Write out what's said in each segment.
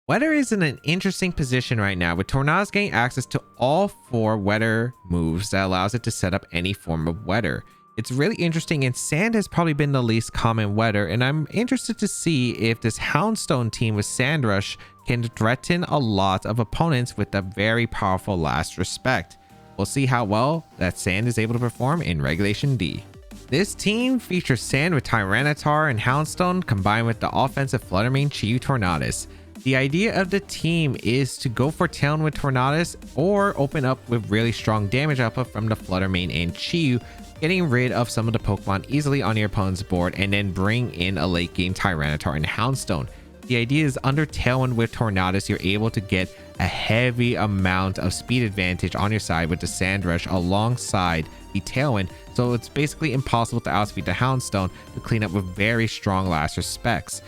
Weather is in an interesting position right now, with Tornadus getting access to all 4 weather moves that allows it to set up any form of weather. It's really interesting, and Sand has probably been the least common weather, and I'm interested to see if this Houndstone team with Sand Rush can threaten a lot of opponents with a very powerful Last Respect. We'll see how well that Sand is able to perform in Regulation D. This team features Sand with Tyranitar and Houndstone combined with the offensive Flutter Mane Chi-Yu Tornadus. The idea of the team is to go for Tailwind with Tornadus or open up with really strong damage output from the Flutter Mane and Chi-Yu, getting rid of some of the Pokemon easily on your opponent's board, and then bring in a late game Tyranitar and Houndstone. The idea is under Tailwind with Tornadus, you're able to get a heavy amount of speed advantage on your side with the Sand Rush alongside the Tailwind, so it's basically impossible to outspeed the Houndstone to clean up with very strong Last Respects.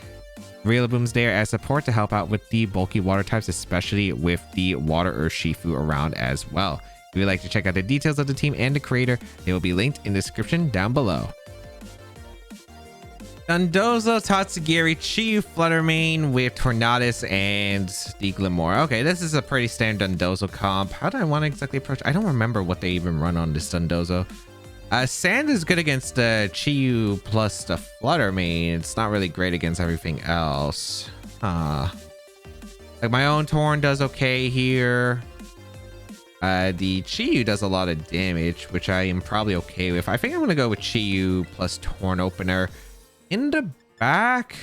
Rillaboom's there as support to help out with the bulky water types, especially with the Water Urshifu around as well. If you'd like to check out the details of the team and the creator, they will be linked in the description down below. Dondozo, Tatsugiri, Chi-Yu, Flutter Mane with Tornadus and the Glimmora. Okay, this is a pretty standard Dondozo comp. How do I want to exactly approach? I don't remember what they even run on this Dondozo. Sand is good against the Chi-Yu plus the Flutter Mane. It's not really great against everything else. Like my own Torn does okay here. The Chi-Yu does a lot of damage, which I am probably okay with. I think I'm going to go with Chi-Yu plus Torn Opener. In the back,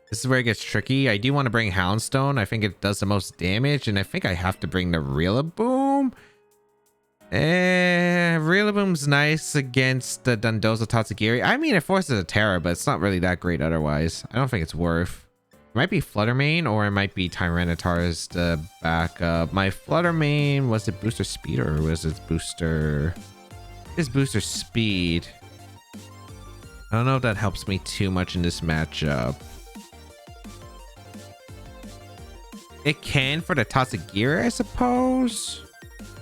this is where it gets tricky. I do want to bring Houndstone. I think it does the most damage, and I think I have to bring the Rillaboom. Rillaboom's nice against the Dondozo Tatsugiri. I mean, it forces a Tera, but it's not really that great otherwise. I don't think it's worth. It might be Flutter Mane, or it might be Tyranitar as the backup. My Flutter Mane, was it booster speed or was it booster? It's booster speed. I don't know if that helps me too much in this matchup. It can for the Tatsugiri, I suppose.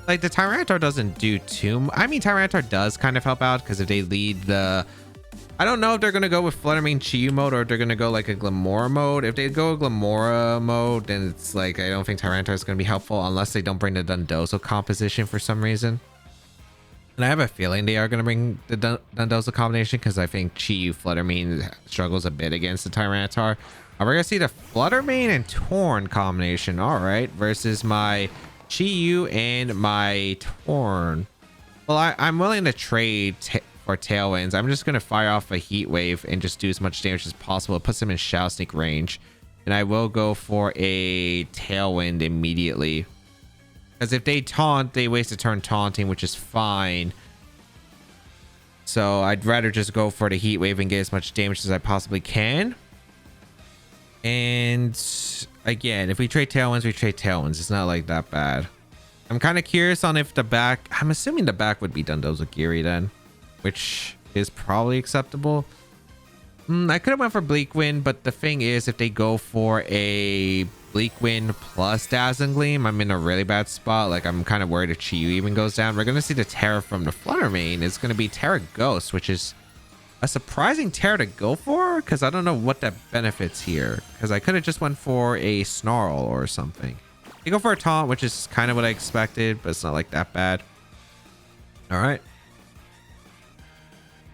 Like the Tyranitar doesn't do too much. I mean, Tyranitar does kind of help out because if they lead the... I don't know if they're going to go with Flutter Mane Chi-Yu mode or if they're going to go like a Glimmora mode. If they go a Glimmora mode, then it's like I don't think Tyranitar is going to be helpful unless they don't bring the Dondozo composition for some reason. And I have a feeling they are going to bring the Dondozo combination because I think Chi-Yu Flutter Mane struggles a bit against the Tyranitar. We're going to see the Flutter Mane and Torn combination. All right. Versus my Chi-Yu and my Torn. Well, I'm willing to trade for Tailwinds. I'm just going to fire off a Heat Wave and just do as much damage as possible. It puts them in Shadow Sneak range. And I will go for a Tailwind immediately. Because if they taunt, they waste a turn taunting, which is fine. So I'd rather just go for the Heat Wave and get as much damage as I possibly can. And again, if we trade Tailwinds, we trade Tailwinds. It's not like that bad. I'm kind of curious on if the back... I'm assuming the back would be Dondozo Giri then, which is probably acceptable. I could have went for Bleak Wind, but the thing is, if they go for a Bleak Wind plus Dazzling Gleam, I'm in a really bad spot. Like, I'm kind of worried if Chi-Yu even goes down. We're going to see the Tera from the Flutter Mane. It's going to be Tera Ghost, which is a surprising Tera to go for, because I don't know what that benefits here. Because I could have just went for a Snarl or something. They go for a Taunt, which is kind of what I expected, but it's not like that bad. All right.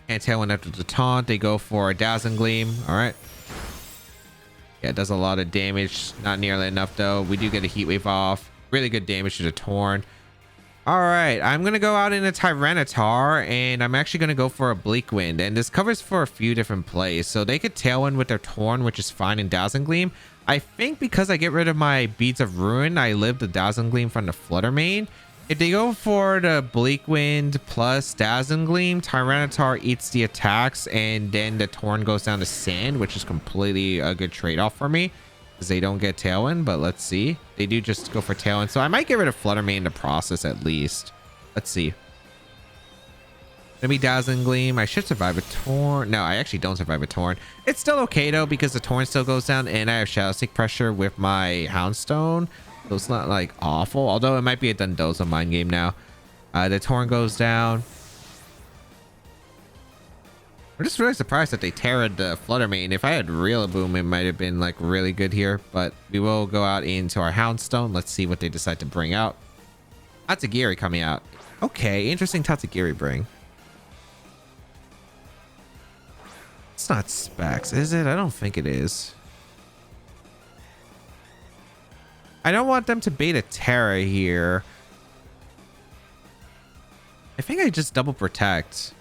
And Tailwind after the Taunt. They go for a Dazzling Gleam. All right. Yeah, it does a lot of damage. Not nearly enough, though. We do get a Heat Wave off. Really good damage to the Torn. All right. I'm going to go out in a Tyranitar, and I'm actually going to go for a Bleak Wind. And this covers for a few different plays. So they could Tailwind with their Torn, which is fine in Dazzling Gleam. I think because I get rid of my Beads of Ruin, I live the Dazzling Gleam from the Flutter Mane. If they go for the Bleak Wind plus Dazzling Gleam, Tyranitar eats the attacks, and then the Torn goes down to Sand, which is completely a good trade-off for me because they don't get Tailwind, but let's see. They do just go for Tailwind, so I might get rid of Flutter Mane in the process at least. Let's see. Maybe Dazzling Gleam. I should survive a Torn. No, I actually don't survive a Torn. It's still okay, though, because the Torn still goes down, and I have Shadow Stick pressure with my Houndstone. So it's not like awful, although it might be a Dondozo mind game now. The Torn goes down. I'm just really surprised that they Terra'd the Flutter Mane. If I had Rillaboom, it might have been like really good here, but we will go out into our Houndstone. Let's see what they decide to bring out. Tatsugiri coming out. Okay, interesting Tatsugiri bring. It's not Specs, is it? I don't think it is. I don't want them to beta Tera here. I think I just double protect.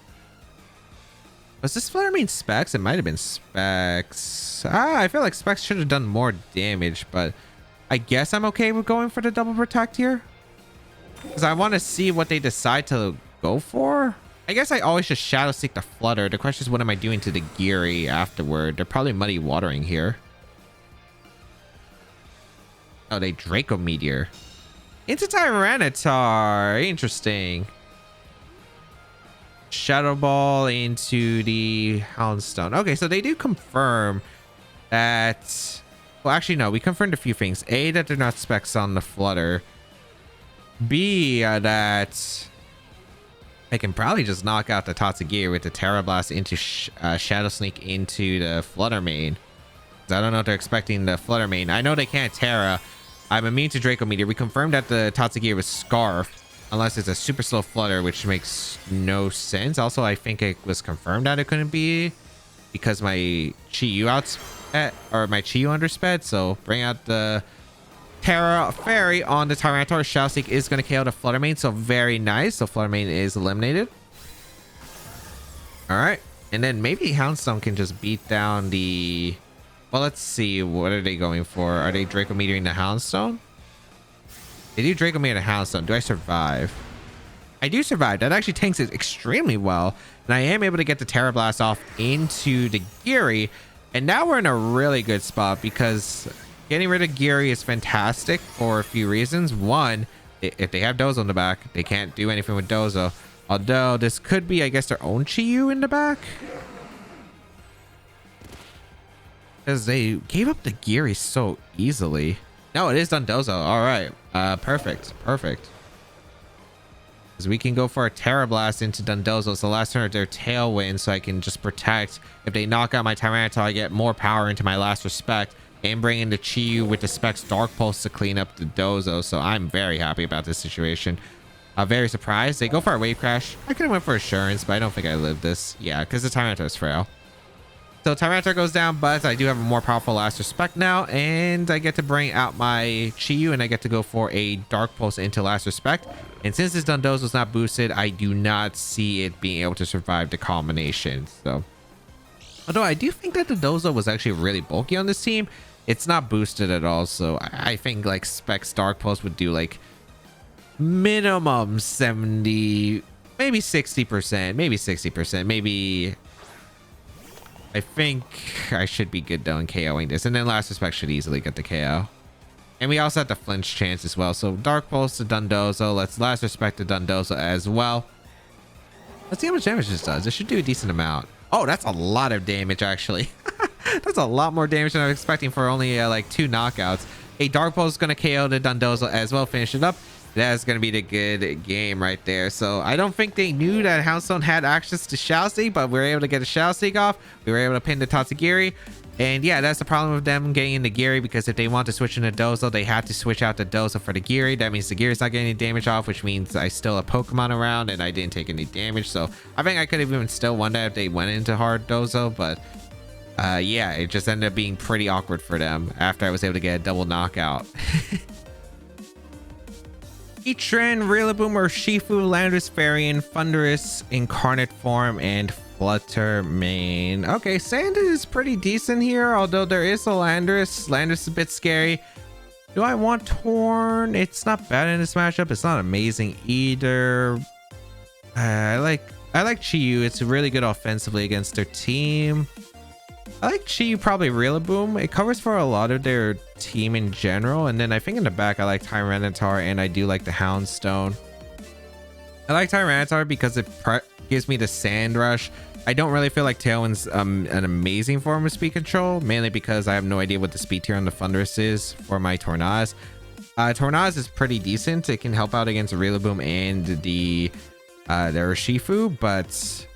Was this Flutter Mane Specs? It might have been Specs. I feel like Specs should have done more damage, but I guess I'm okay with going for the double protect here. Because I want to see what they decide to go for. I guess I always just Shadow Seek the Flutter. The question is, what am I doing to the Geary afterward? They're probably muddy watering here. Oh, they Draco Meteor. Into Tyranitar. Interesting. Shadow Ball into the Houndstone. Okay, so they do confirm that... Well, actually, no. We confirmed a few things. A, that they're not Specs on the Flutter. B, that I can probably just knock out the Tatsugiri with the Tera Blast into Shadow Sneak into the Flutter Mane. I don't know if they're expecting the Flutter Mane. I know they can't Tera. I'm immune to Draco Meteor. We confirmed that the Tatsugiri was Scarf. Unless it's a super slow Flutter, which makes no sense. Also, I think it was confirmed that it couldn't be because my Chi-Yu outsped, or my Chi-Yu undersped. So bring out the Tera Fairy on the Tyranitar. Shadow Seek is going to KO the Flutter Mane. So very nice. So Flutter Mane is eliminated. All right. And then maybe Houndstone can just beat down the... Well, let's see. What are they going for? Are they Draco Meteoring the Houndstone? They do Draco Meteor the Houndstone. Do I survive? I do survive. That actually tanks it extremely well. And I am able to get the Tera Blast off into the Geary. And now we're in a really good spot because getting rid of Geary is fantastic for a few reasons. One, if they have Dozo in the back, they can't do anything with Dozo. Although this could be, I guess, their own Chi-Yu in the back. Because they gave up the Geary so easily. No, it is Dondozo. All right. Perfect. Perfect. Because we can go for a Tera Blast into Dondozo. It's the last turn of their Tailwind, so I can just protect. If they knock out my Tyranitar, I get more power into my last respect. And bring in the Chi-Yu with the Specs Dark Pulse to clean up the Dozo. So I'm very happy about this situation. Very surprised. They go for a Wave Crash. I could have went for Assurance, but I don't think I lived this. Yeah, because the Tyranitar is frail. So Tyranitar goes down, but I do have a more powerful Last Respect now, and I get to bring out my Chi-Yu, and I get to go for a Dark Pulse into Last Respect. And since this Dondozo is not boosted, I do not see it being able to survive the combination. So, although I do think that the Dozo was actually really bulky on this team, it's not boosted at all. So I think like Specs Dark Pulse would do like minimum 70, maybe 60%, maybe 60%, maybe... I think I should be good though in KOing this. And then Last Respect should easily get the KO. And we also have the flinch chance as well. So Dark Pulse to Dondozo. Let's Last Respect to Dondozo as well. Let's see how much damage this does. It should do a decent amount. Oh, that's a lot of damage actually. That's a lot more damage than I was expecting for only like 2 knockouts. A Dark Pulse is going to KO the Dondozo as well. Finish it up. That's going to be the good game right there. So I don't think they knew that Houndstone had access to Shadow Seek, but we were able to get a Shadow Seek off. We were able to pin the Tatsugiri. And yeah, that's the problem with them getting in the Geary, because if they want to switch into Dozo, they have to switch out the Dozo for the Geary. That means the Geary's not getting any damage off, which means I still have Pokemon around and I didn't take any damage. So I think I could have even still won that if they went into hard Dozo, but yeah, it just ended up being pretty awkward for them after I was able to get a double knockout. Heatran, Rillaboom, Urshifu, Landorus, Fairy, Thunderous, Incarnate Form, and Flutter Mane. Okay, Sand is pretty decent here, although there is a Landorus. Landorus is a bit scary. Do I want Torn? It's not bad in this matchup. It's not amazing either. I like Chi-Yu. It's really good offensively against their team. I like Chi-Yu, probably Rillaboom. It covers for a lot of their team in general. And then I think in the back, I like Tyranitar, and I do like the Houndstone. I like Tyranitar because it gives me the Sand Rush. I don't really feel like Tailwind's an amazing form of speed control, mainly because I have no idea what the speed tier on the Thunderous is for my Tornaz. Tornaz is pretty decent. It can help out against Rillaboom and the Urshifu, but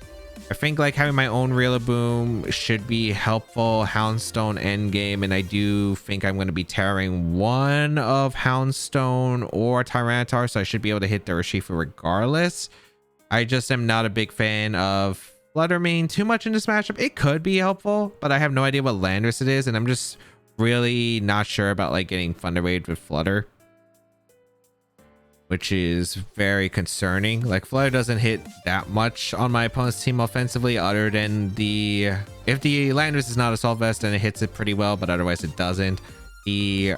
I think like having my own Rillaboom should be helpful. Houndstone endgame, and I do think I'm going to be tearing one of Houndstone or Tyranitar, so I should be able to hit the Urshifu regardless. I just am not a big fan of Flutter Mane too much in this matchup. It could be helpful, but I have no idea what Landorus it is, and I'm just really not sure about like getting Thunder Wave with Flutter, which is very concerning. Like Flutter doesn't hit that much on my opponent's team offensively, other than if the Landorus is not Assault Vest, then it hits it pretty well, but otherwise it doesn't. The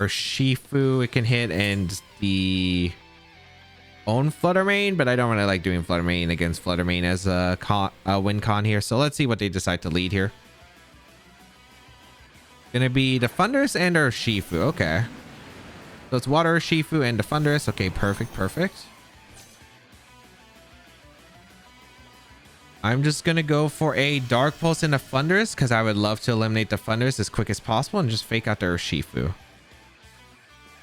Urshifu it can hit, and the own Flutter Mane, but I don't really like doing Flutter Mane against Flutter Mane as a win con here. So let's see what they decide to lead here. Gonna be the Thundurus and Urshifu. Okay. So it's Water Urshifu and the Thundurus. Okay, perfect. I'm just gonna go for a Dark Pulse in the Thundurus because I would love to eliminate the Thundurus as quick as possible and just fake out the Urshifu.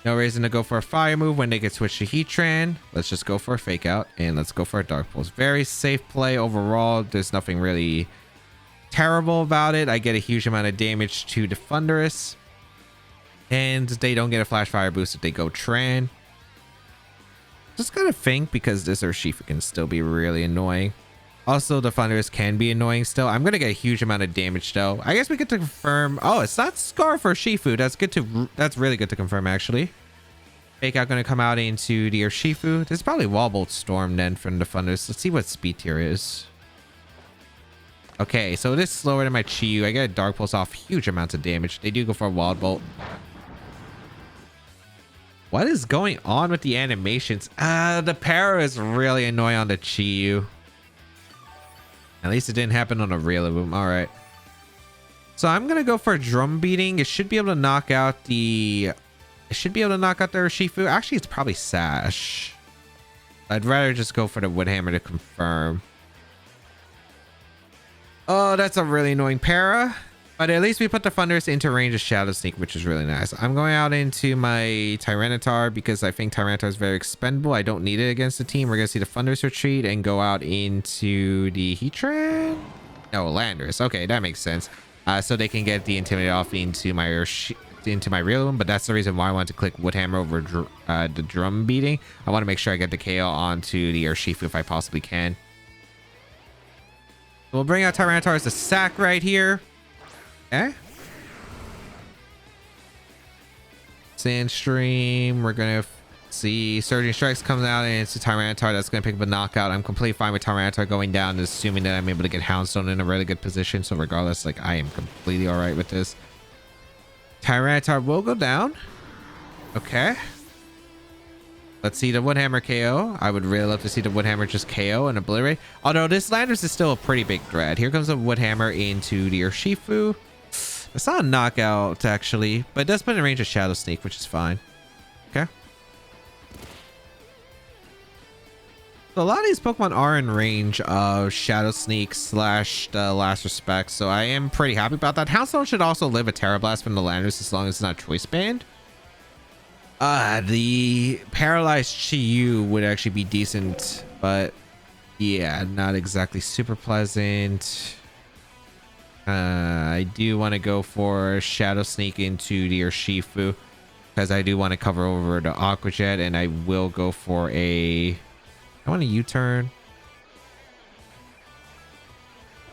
No reason to go for a fire move when they get switched to Heatran. Let's just go for a fake out and let's go for a Dark Pulse. Very safe play overall. There's nothing really terrible about it. I get a huge amount of damage to the Thundurus, and they don't get a Flash Fire boost if they go Tran. Just gotta think, because this Urshifu can still be really annoying. Also, the Thundurus can be annoying still. I'm gonna get a huge amount of damage though. I guess we get to confirm. Oh, it's not Scarf or Urshifu. That's really good to confirm actually. Fake out gonna come out into the Urshifu. This is probably Wall Bolt Storm then from the Thundurus. Let's see what speed tier is. Okay, so it is slower than my Chi-Yu. I get a Dark Pulse off huge amounts of damage. They do go for a Wild Bolt. What is going on with the animations? The Para is really annoying on the Chi-Yu. At least it didn't happen on a Rillaboom. All right. So I'm gonna go for a Drum Beating. It should be able to knock out the. It should be able to knock out the Urshifu. Actually, it's probably Sash. I'd rather just go for the Wood Hammer to confirm. Oh, that's a really annoying Para. But at least we put the Thundurus into range of Shadow Sneak, which is really nice. I'm going out into my Tyranitar because I think Tyranitar is very expendable. I don't need it against the team. We're going to see the Thundurus retreat and go out into the Heatran. No, Landorus. Okay, that makes sense. So they can get the Intimidate off into my Rillaboom, but that's the reason why I want to click Wood Hammer over the Drum Beating. I want to make sure I get the KO onto the Urshifu if I possibly can. We'll bring out Tyranitar as a sack right here. Okay. Sandstream. We're going to see Surging Strikes comes out and it's a Tyranitar that's going to pick up a knockout. I'm completely fine with Tyranitar going down, assuming that I'm able to get Houndstone in a really good position. So regardless, like I am completely all right with this. Tyranitar will go down. Okay. Let's see the Woodhammer KO. I would really love to see the Woodhammer just KO and obliterate. Although this Landorus is still a pretty big threat. Here comes the Woodhammer into the Urshifu. It's not a knockout actually, but it does put in range of Shadow Sneak, which is fine. Okay. So a lot of these Pokemon are in range of Shadow Sneak / the Last Respect, so I am pretty happy about that. Houndstone should also live a Terra Blast from the Landorus as long as it's not Choice Band. The Paralyzed Chi-Yu would actually be decent, but yeah, not exactly super pleasant. I do want to go for Shadow Sneak into the Urshifu because I do want to cover over the Aqua Jet, and I will go for I want a U-turn.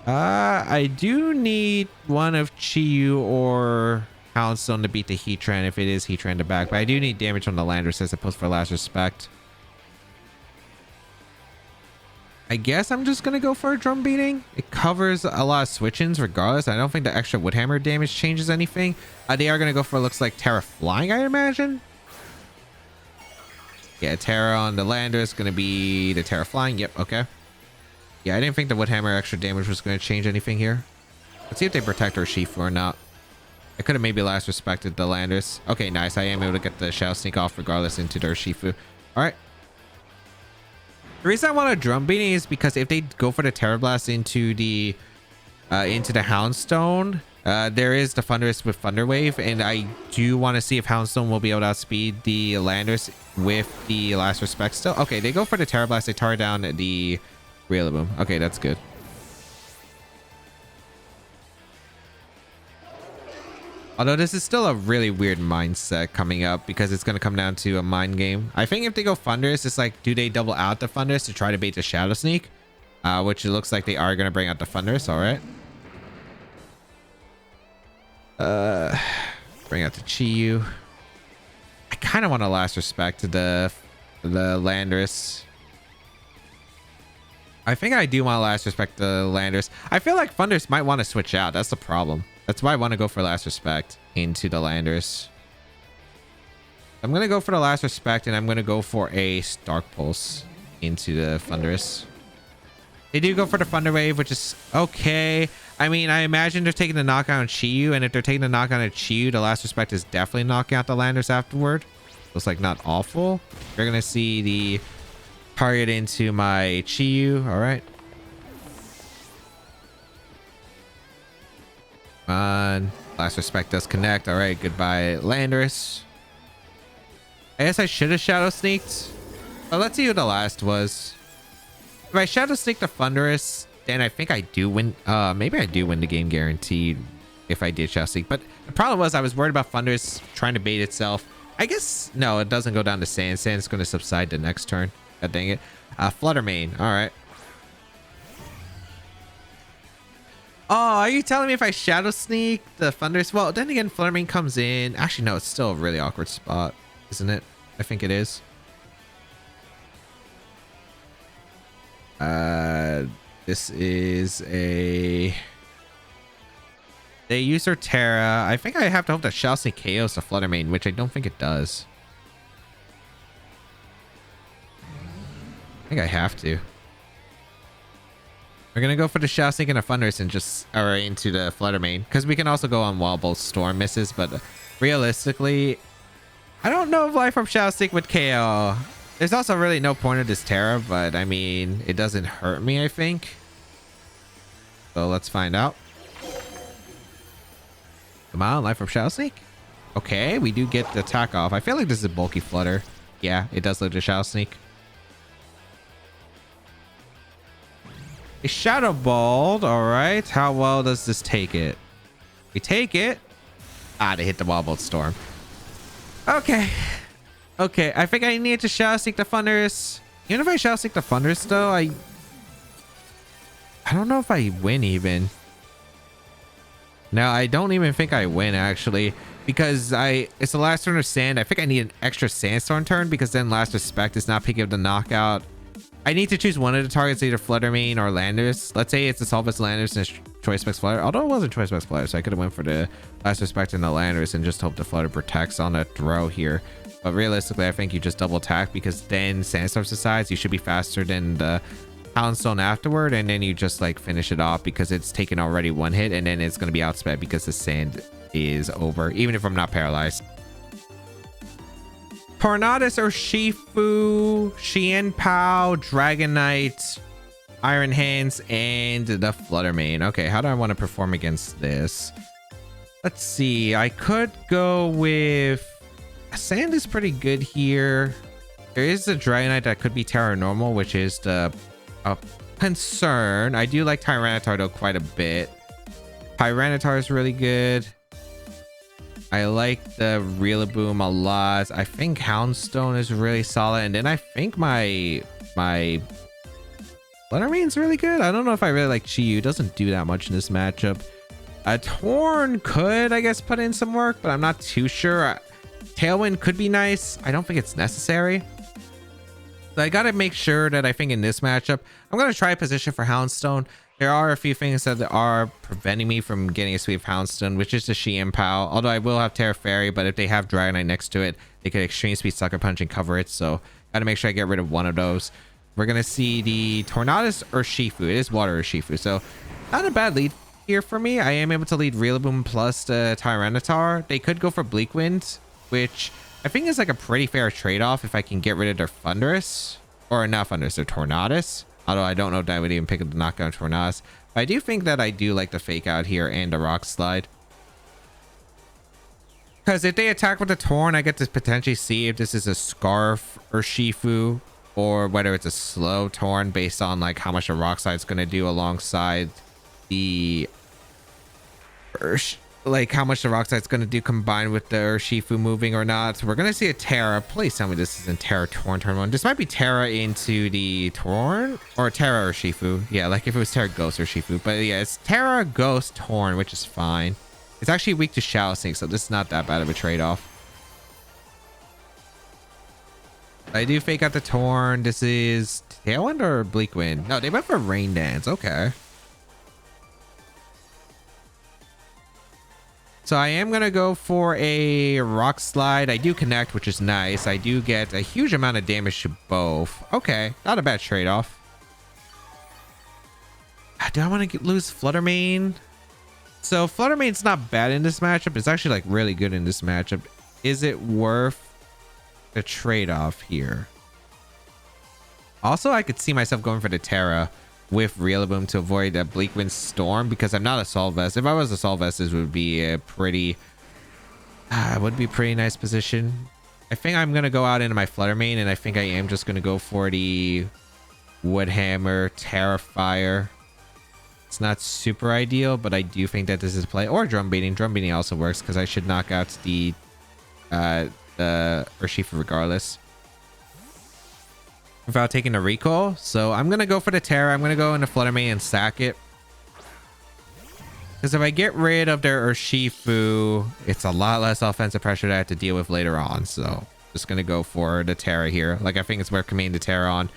I do need one of Chi-Yu or Houndstone to beat the Heatran if it is Heatran to back, but I do need damage from the Landorus as opposed for Last Respect. I guess I'm just gonna go for a Drum Beating. It covers a lot of switch-ins regardless. I don't think the extra Woodhammer damage changes anything. They are gonna go for, looks like Tera Flying, I imagine. Yeah, Tera on the Landorus gonna be the Tera Flying. Yep, okay. Yeah, I didn't think the Woodhammer extra damage was gonna change anything here. Let's see if they protect Urshifu or not. I could have maybe Last Respected the Landorus. Okay, nice. I am able to get the Shadow Sneak off regardless into the Urshifu. All right. The reason I want a Drum Beating is because if they go for the Terra Blast into the Houndstone, there is the Thundurus with Thunder Wave, and I do want to see if Houndstone will be able to outspeed the Landorus with the Last Respect still. Okay, they go for the Terra Blast. They tar down the Rillaboom. Okay, that's good. Although this is still a really weird mindset coming up because it's going to come down to a mind game. I think if they go Thundurus, it's like, do they double out the Thundurus to try to bait the Shadow Sneak? Which it looks like they are going to bring out the Thundurus. All right. Bring out the Chi-Yu. I kind of want to last respect to the Landorus. I think I do want to last respect the Landorus. I feel like Thundurus might want to switch out. That's the problem. That's why I want to go for last respect into the Landorus. I'm going to go for the last respect, and I'm going to go for a Stark Pulse into the Thundurus. They do go for the Thunder Wave, which is okay. I mean, I imagine they're taking the knockout on Chi-Yu, and if they're taking the knockout on Chi-Yu, the last respect is definitely knocking out the Landorus afterward. Looks like not awful. You're going to see the target into my Chi-Yu. All right. Come on. Last respect does connect. All right. Goodbye, Landorus. I guess I should have Shadow Sneaked. But let's see who the last was. If I Shadow Sneak the Thundurus, then I think I do win. Maybe I do win the game guaranteed if I did Shadow Sneak. But the problem was I was worried about Thundurus trying to bait itself. I guess, no, it doesn't go down to Sand. Sand's going to subside the next turn. God dang it. Flutter Mane. All right. Oh, are you telling me if I Shadow Sneak the Thundurus? Well, then again, Flutter Mane comes in. Actually, no, it's still a really awkward spot, isn't it? I think it is. This is a... They use their Tera. I think I have to hope that Shadow Sneak KOs the Flutter Mane, which I don't think it does. I think I have to. We're gonna go for the Shadow Sneak and a Thundurus and just into the Flutter Mane, because we can also go on while both Storm misses, but realistically, I don't know if Life Orb Shadow Sneak would KO. There's also really no point of this Tera, but I mean, it doesn't hurt me, I think. So let's find out. Come on, Life Orb Shadow Sneak. Okay, we do get the attack off. I feel like this is a bulky Flutter. Yeah, it does look like a Shadow Sneak. A Shadow Ball. All right. How well does this take it? We take it. They hit the Wild Bolt Storm. Okay. Okay. I think I need to Shadow Sneak the Thundurus. Even if I Shadow Sneak the Thundurus, though, I don't know if I win even. No, I don't even think I win, actually. Because it's the last turn of Sand. I think I need an extra Sandstorm turn, because then Last Respect is not picking up the knockout. I need to choose one of the targets, either Flutter Mane or Landorus. Let's say it's a Solvus Landorus and Choice Specs Flutter. Although it wasn't Choice Specs Flutter, so I could have went for the Last Respect and the Landorus and just hope the Flutter protects on a throw here. But realistically, I think you just double attack, because then Sandstorm subsides. You should be faster than the Houndstone afterward, and then you just like finish it off because it's taken already one hit, and then it's going to be outsped because the Sand is over, even if I'm not paralyzed. Tornadus Urshifu, Xianpao, Dragonite, Iron Hands, and the Flutter Mane. Okay, how do I want to perform against this? Let's see. I could go with... Sand is pretty good here. There is a Dragonite that could be Terra Normal, which is the concern. I do like Tyranitar, though, quite a bit. Tyranitar is really good. I like the Rillaboom a lot. I think Houndstone is really solid. And then I think my Flutter Mane's really good. I don't know if I really like Chi-Yu. It doesn't do that much in this matchup. A Torn could, I guess, put in some work, but I'm not too sure. Tailwind could be nice. I don't think it's necessary. So I got to make sure that I think in this matchup, I'm going to try a position for Houndstone. There are a few things that are preventing me from getting a sweep of Houndstone, which is the Xianpao. Although I will have Tera Fairy, but if they have Dragonite next to it, they could Extreme Speed Sucker Punch and cover it. So got to make sure I get rid of one of those. We're going to see the Tornadus Urshifu. It is Water Urshifu. So not a bad lead here for me. I am able to lead Rillaboom plus the Tyranitar. They could go for Bleak Wind, which I think is like a pretty fair trade-off if I can get rid of their Thundurus. Or not Thundurus, their Tornadus. Although I don't know if I would even pick up the knockout Tornadus. But I do think that I do like the Fake Out here and the Rock Slide. Because if they attack with the Torn, I get to potentially see if this is a Scarf Urshifu, or whether it's a slow Torn based on like how much a Rock Slide is going to do alongside the like how much the Rock Slide's going to do combined with the Urshifu moving or not. We're going to see a Tera. Please tell me this isn't Tera Torn turn 1. This might be Tera into the Torn or Tera Urshifu. Yeah, like if it was Tera Ghost Urshifu. But yeah, it's Tera Ghost Torn, which is fine. It's actually weak to Shadow Sneak, so this is not that bad of a trade-off. I do fake out the Torn. This is Tailwind or Bleak Wind? No, they went for Rain Dance. Okay. So I am going to go for a Rock Slide. I do connect, which is nice. I do get a huge amount of damage to both. Okay, not a bad trade-off. Do I want to lose Flutter Mane? So Flutter Mane's not bad in this matchup. It's actually like really good in this matchup. Is it worth the trade-off here? Also, I could see myself going for the Tera with Rillaboom to avoid a Bleak Wind Storm because I'm not a Assault Vest. If I was a Assault Vest, this would be a pretty nice position. I think I'm gonna go out into my Flutter Mane, and I think I am just gonna go for the Wood Hammer Tera Fire. It's not super ideal, but I do think that this is play, or Drum Beating. Drum Beating also works because I should knock out the Urshifu regardless without taking a recall. So I'm gonna go for the Tera. I'm gonna go into Flutter Mane and sack it, because if I get rid of their Urshifu, it's a lot less offensive pressure that I have to deal with later on. So just gonna go for the Tera here. Like, I think it's worth committing the Tera on.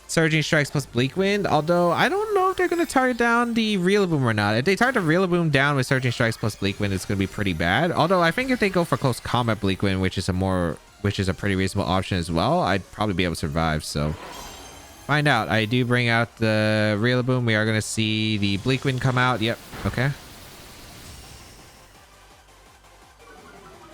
Surging Strikes plus Bleak Wind, although I don't know if they're going to target down the Rillaboom or not. If they target the Rillaboom down with Surging Strikes plus Bleak Wind, it's going to be pretty bad. Although I think if they go for Close Combat Bleak Wind, which is a pretty reasonable option as well, I'd probably be able to survive. So find out. I do bring out the Rillaboom. We are going to see the Bleak Wind come out. Yep. Okay.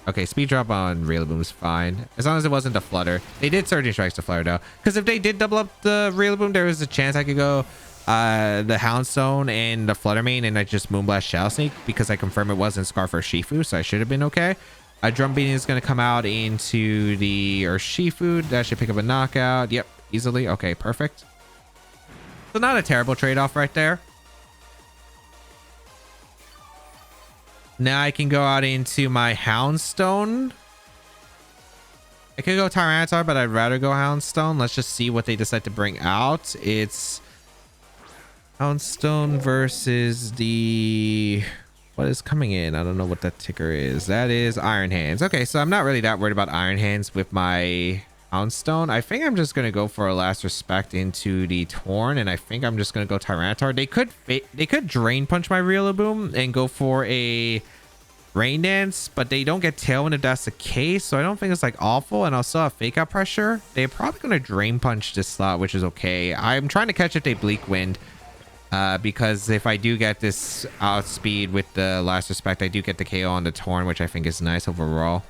Okay, speed drop on Rillaboom is fine. As long as it wasn't a Flutter. They did Surging Strikes to Flutter though. Because if they did double up the Rillaboom, there was a chance I could go the Houndstone and the Flutter Mane, and I just Moonblast Shadow Sneak because I confirmed it wasn't Scarf Urshifu, so I should have been okay. Drum Beating is going to come out into the Urshifu. That should pick up a knockout. Yep, easily. Okay, perfect. So not a terrible trade-off right there. Now I can go out into my Houndstone. I could go Tyranitar, but I'd rather go Houndstone. Let's just see what they decide to bring out. It's Houndstone versus the... What is coming in? I don't know what that ticker is. That is Iron Hands. Okay, so I'm not really that worried about Iron Hands with my Houndstone. I think I'm just going to go for a Last Respect into the Torn, and I think I'm just going to go Tyranitar. They could Drain Punch my Rillaboom and go for a Rain Dance, but they don't get Tailwind if that's the case, so I don't think it's like awful, and I'll still have Fake Out Pressure. They're probably going to Drain Punch this slot, which is okay. I'm trying to catch if they Bleak Wind, because if I do get this outspeed with the Last Respect, I do get the KO on the Torn, which I think is nice overall.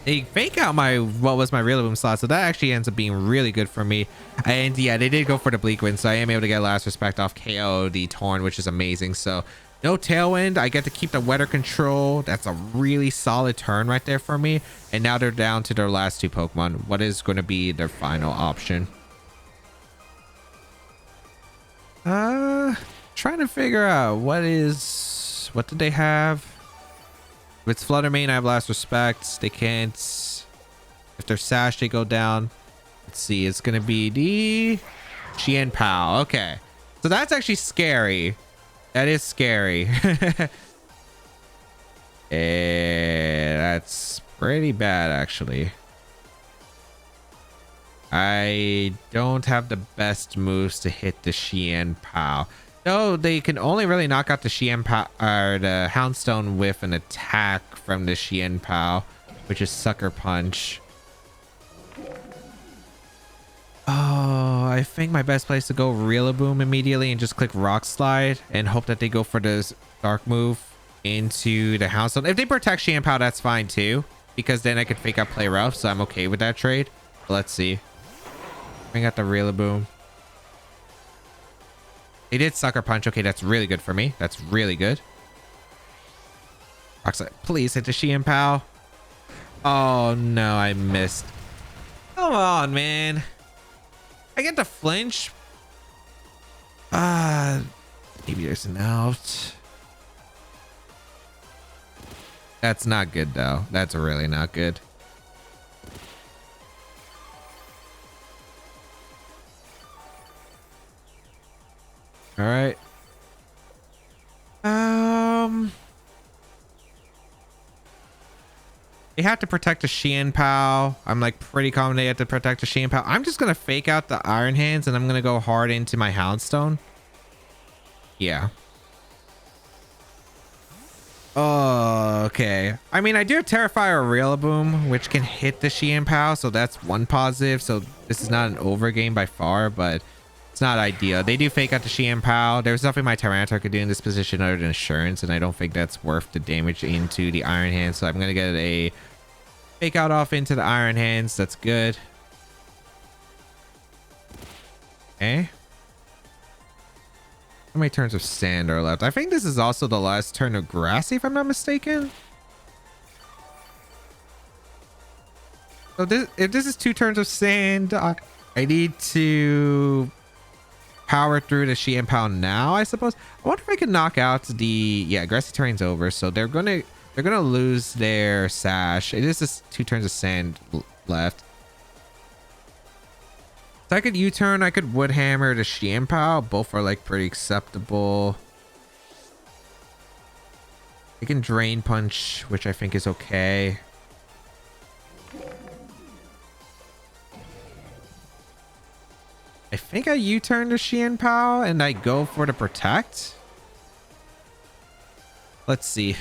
They fake out what was my Rillaboom slot, so that actually ends up being really good for me. And yeah, they did go for the Bleak Wind, so I am able to get Last Respect off KO the Torn, which is amazing. So no Tailwind. I get to keep the Weather Control. That's a really solid turn right there for me. And now they're down to their last two Pokemon. What is going to be their final option? Trying to figure out what did they have? If it's Flutter Mane, I have Last Respect. They can't. If they're Sash, they go down. Let's see. It's going to be the Chien Pao. Okay. So that's actually scary. That is scary. That's pretty bad, actually. I don't have the best moves to hit the Chien Pao. No, they can only really knock out the Chien Pao or the Houndstone with an attack from the Chien Pao, which is Sucker Punch. Oh, I think my best place to go Rillaboom immediately and just click Rock Slide and hope that they go for this Dark move into the Houndstone. If they protect Chien Pao, that's fine too, because then I could fake out Play Rough, so I'm okay with that trade. But let's see. Bring out the Rillaboom. They did Sucker Punch. Okay, that's really good for me. That's really good. Rock Slide. Please hit the Chien Pao. Oh no, I missed. Come on, man. I get the flinch. Maybe there's an out. That's not good though. That's really not good. All right. They have to protect a Xian Pao. I'm like pretty confident they have to protect a Xian Pao. I'm just gonna fake out the Iron Hands and I'm gonna go hard into my Houndstone. Yeah. Oh, okay. I mean, I do have Tera Fairy or Rillaboom, which can hit the Xian Pao, so that's one positive. So this is not an over game by far, but it's not ideal. They do fake out the Xian Pao. There's nothing my Tyranitar could do in this position other than Assurance, and I don't think that's worth the damage into the Iron Hands. So I'm gonna get a fake out off into the Iron Hands. That's good. Okay. How many turns of Sand are left? I think this is also the last turn of Grassy, if I'm not mistaken. So if this is 2 turns of Sand, I need to power through the Xian Pao now, I suppose. I wonder if I can knock out the... Yeah, Grassy terrain's over, so they're gonna lose their Sash. It is just 2 turns of Sand left. So I could U-turn, I could Wood Hammer to Xian Pao. Both are like pretty acceptable. I can Drain Punch, which I think is okay. I think I U-turn to Xian Pao and I go for the Protect. Let's see.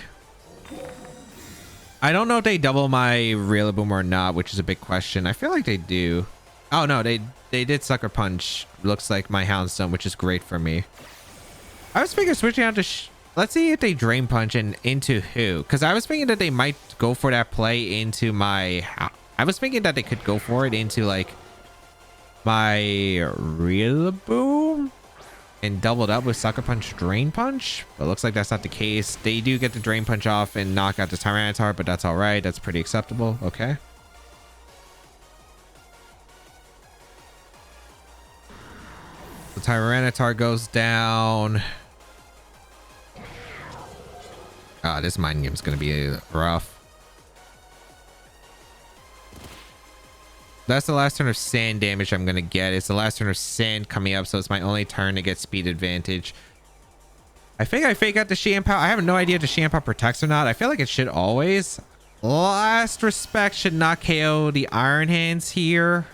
I don't know if they double my Rillaboom or not, which is a big question. I feel like they do. Oh no, they did Sucker Punch. Looks like my Houndstone, which is great for me. I was thinking switching out to... Let's see if they Drain Punch and into who. Because I was thinking that they might go for that play into my... I was thinking that they could go for it into like my Rillaboom and doubled up with Sucker Punch, Drain Punch. But looks like that's not the case. They do get the Drain Punch off and knock out the Tyranitar, but that's all right. That's pretty acceptable. Okay. The Tyranitar goes down. Ah, this mind game is going to be rough. That's the last turn of Sand damage I'm going to get. It's the last turn of Sand coming up, so it's my only turn to get speed advantage. I think I fake out the Xian Pao. I have no idea if the Xian Pao protects or not. I feel like it should always. Last Respect should not KO the Iron Hands here.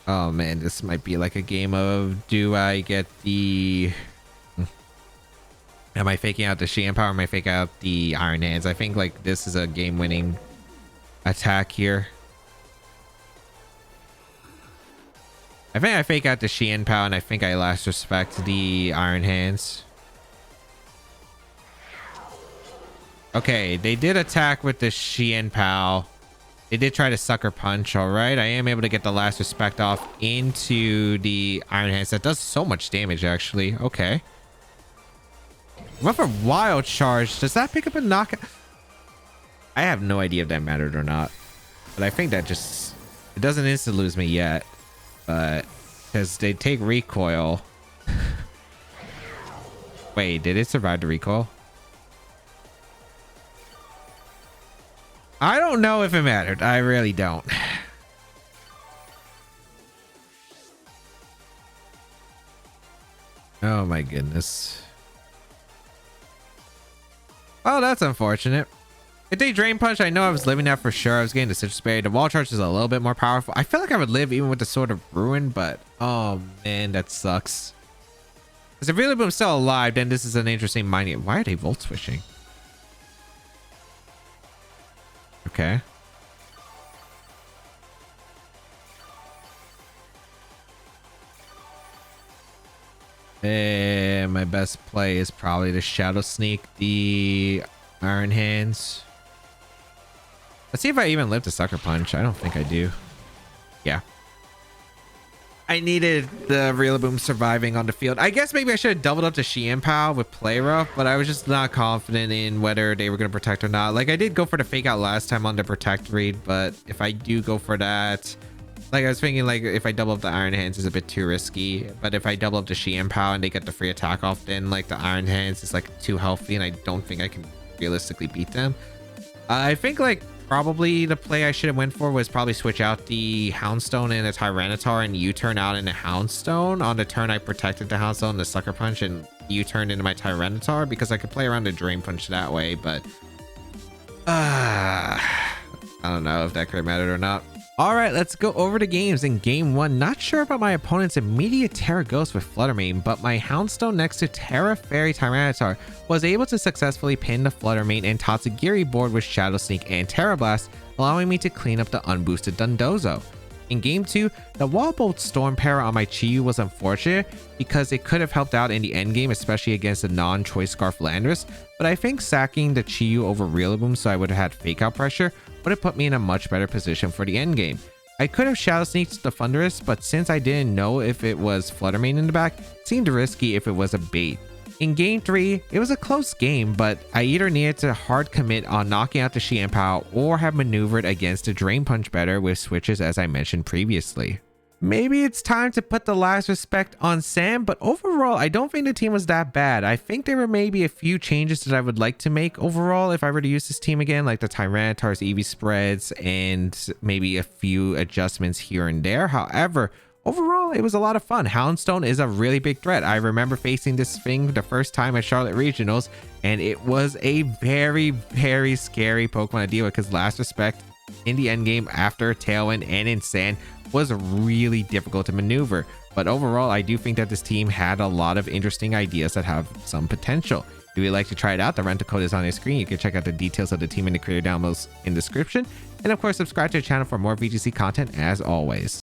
Oh man, this might be like a game of, do I get the... Am I faking out the Xian Pao or am I faking out the Iron Hands? I think like this is a game-winning attack here. I think I fake out the Xian Pao and I think I last respect the Iron Hands. Okay, they did attack with the Xian Pao. They did try to Sucker Punch. All right, I am able to get the last respect off into the Iron Hands. That does so much damage, actually. Okay. What for Wild Charge? Does that pick up a knockout? I have no idea if that mattered or not. But I think that just... It doesn't instant lose me yet. But... Because they take recoil. Wait, did it survive the recoil? I don't know if it mattered. I really don't. Oh my goodness. Oh, that's unfortunate. If they Drain Punch, I know I was living that for sure. I was getting the Citrus Berry. The Wall Charge is a little bit more powerful. I feel like I would live even with the Sword of Ruin, but oh man, that sucks. Because if Rillaboom's still alive, then this is an interesting mind. Why are they Volt Switching? Okay. And my best play is probably to Shadow Sneak the Iron Hands. Let's see if I even live to Sucker Punch. I don't think I do. Yeah. I needed the Rillaboom surviving on the field. I guess maybe I should have doubled up to Xian Pao with Play Rough, but I was just not confident in whether they were going to protect or not. Like, I did go for the fake out last time on the protect read, but if I do go for that, Like I was thinking like if I double up the Iron Hands is a bit too risky, but if I double up the Xianpao and they get the free attack off, then like the Iron Hands is like too healthy and I don't think I can realistically beat them. I think like probably the play I should have went for was probably switch out the Houndstone and the Tyranitar and U-turn out into Houndstone. On the turn I protected the Houndstone, the Sucker Punch, and U-turned into my Tyranitar because I could play around the Drain Punch that way, but I don't know if that could have mattered or not. All right, let's go over the games. In game 1, not sure about my opponent's immediate Tera Ghost with Flutter Mane, but my Houndstone next to Tera Fairy Tyranitar was able to successfully pin the Flutter Mane and Tatsugiri board with Shadow Sneak and Tera Blast, allowing me to clean up the unboosted Dondozo. In game 2, the Wall Bolt Storm Para on my Chi-Yu was unfortunate because it could have helped out in the endgame, especially against the non-Choice Scarf Landorus, but I think sacking the Chi-Yu over Rillaboom so I would have had Fake Out pressure would have put me in a much better position for the endgame. I could have Shadow Sneaked the Thunderous, but since I didn't know if it was Flutter Mane in the back, it seemed risky if it was a bait. In game 3, it was a close game, but I either needed to hard commit on knocking out the Xianpao or have maneuvered against the Drain Punch better with switches as I mentioned previously. Maybe it's time to put the last respect on Sam, but overall, I don't think the team was that bad. I think there were maybe a few changes that I would like to make overall if I were to use this team again, like the Tyranitar's EV spreads and maybe a few adjustments here and there. However, overall, it was a lot of fun. Houndstone is a really big threat. I remember facing this thing the first time at Charlotte Regionals, and it was a very, very scary Pokemon to deal with because Last Respect in the endgame after Tailwind and in Sand was really difficult to maneuver. But overall, I do think that this team had a lot of interesting ideas that have some potential. If you would like to try it out, the rental code is on your screen. You can check out the details of the team and the creator down below in the description. And of course, subscribe to the channel for more VGC content as always.